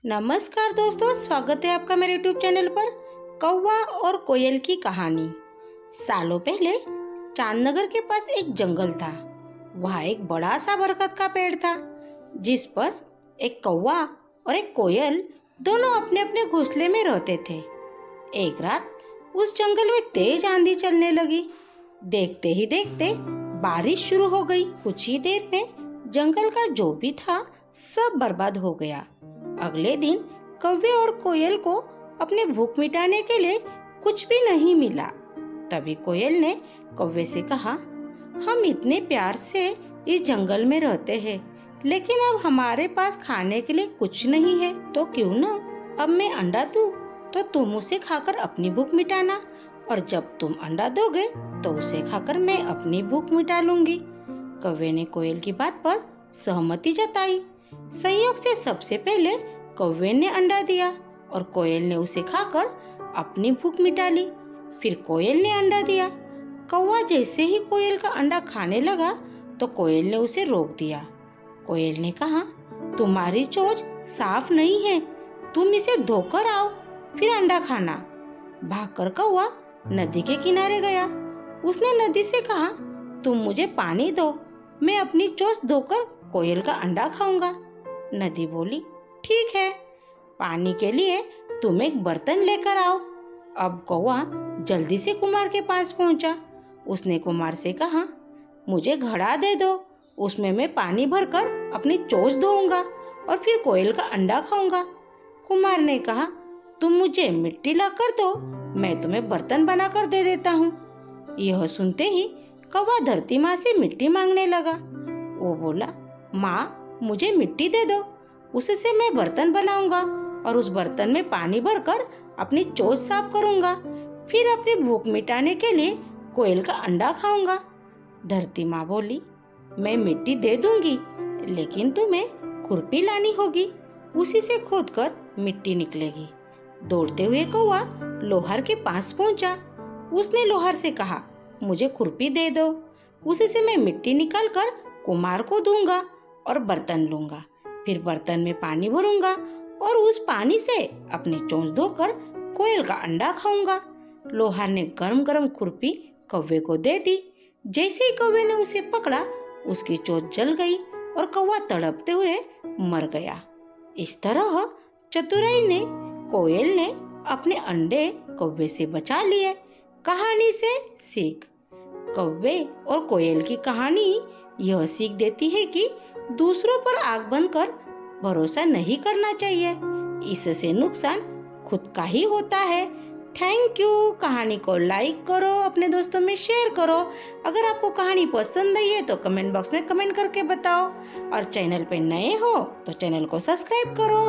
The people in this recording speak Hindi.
नमस्कार दोस्तों, स्वागत है आपका मेरे यूट्यूब चैनल पर। कौवा और कोयल की कहानी। सालों पहले चांदनगर के पास एक जंगल था। वहाँ एक बड़ा सा बरगद का पेड़ था, जिस पर एक कौवा और एक कोयल दोनों अपने अपने घोंसले में रहते थे। एक रात उस जंगल में तेज आंधी चलने लगी। देखते ही देखते बारिश शुरू हो गई। कुछ ही देर में जंगल का जो भी था सब बर्बाद हो गया। अगले दिन कौवे और कोयल को अपने भूख मिटाने के लिए कुछ भी नहीं मिला। तभी कोयल ने कौवे से कहा, हम इतने प्यार से इस जंगल में रहते हैं, लेकिन अब हमारे पास खाने के लिए कुछ नहीं है, तो क्यों ना अब मैं अंडा दूं, तो तुम उसे खाकर अपनी भूख मिटाना, और जब तुम अंडा दोगे तो उसे खाकर मैं अपनी भूख मिटा लूंगी। कौवे ने कोयल की बात पर सहमति जताई। संयोग से सबसे पहले कौवे ने अंडा दिया और कोयल ने उसे खाकर अपनी भूख मिटा ली। फिर कोयल ने अंडा दिया। कौवा जैसे ही कोयल का अंडा खाने लगा तो कोयल ने उसे रोक दिया। कोयल ने कहा, तुम्हारी चोंच साफ नहीं है, तुम इसे धोकर आओ, फिर अंडा खाना। भागकर कौवा नदी के किनारे गया। उसने नदी से कहा, तुम मुझे पानी दो, मैं अपनी चोंच धोकर कोयल का अंडा खाऊंगा। नदी बोली, ठीक है, पानी के लिए तुम एक बर्तन लेकर आओ। अब कौवा जल्दी से कुम्हार के पास पहुंचा। उसने कुम्हार से कहा, मुझे घड़ा दे दो, उसमें मैं पानी भरकर अपनी चोंच धोऊंगा और फिर कोयल का अंडा खाऊंगा। कुम्हार ने कहा, तुम मुझे मिट्टी ला कर दो, मैं तुम्हें बर्तन बनाकर दे देता हूँ। यह सुनते ही कौवा धरती माँ से मिट्टी मांगने लगा। वो बोला, माँ मुझे मिट्टी दे दो, उससे मैं बर्तन बनाऊंगा और उस बर्तन में पानी भरकर अपनी चोंच साफ करूंगा, फिर अपनी भूख मिटाने के लिए कोयल का अंडा खाऊंगा। धरती माँ बोली, मैं मिट्टी दे दूंगी, लेकिन तुम्हें खुरपी लानी होगी, उसी से खोदकर मिट्टी निकलेगी। दौड़ते हुए कौवा लोहार के पास पहुंचा। उसने लोहार से कहा, मुझे खुरपी दे दो, उसी से मैं मिट्टी निकालकर कुम्हार को दूंगा और बर्तन लूंगा, फिर बर्तन में पानी भरूंगा और उस पानी से अपनी चोंच धोकर कोयल का अंडा खाऊंगा। लोहार ने गरम गरम खुरपी कौवे को दे दी। जैसे ही कौवे ने उसे पकड़ा, उसकी चोंच जल गई और कौवा तड़पते हुए मर गया। इस तरह चतुराई ने कोयल ने अपने अंडे कौवे से बचा लिए। कहानी से सीख। कौवे और कोयल की कहानी यह सीख देती है कि दूसरों पर आंख बंद कर भरोसा नहीं करना चाहिए, इससे नुकसान खुद का ही होता है। Thank you. कहानी को लाइक करो, अपने दोस्तों में शेयर करो। अगर आपको कहानी पसंद आई है तो कमेंट बॉक्स में कमेंट करके बताओ, और चैनल पे नए हो तो चैनल को सब्सक्राइब करो।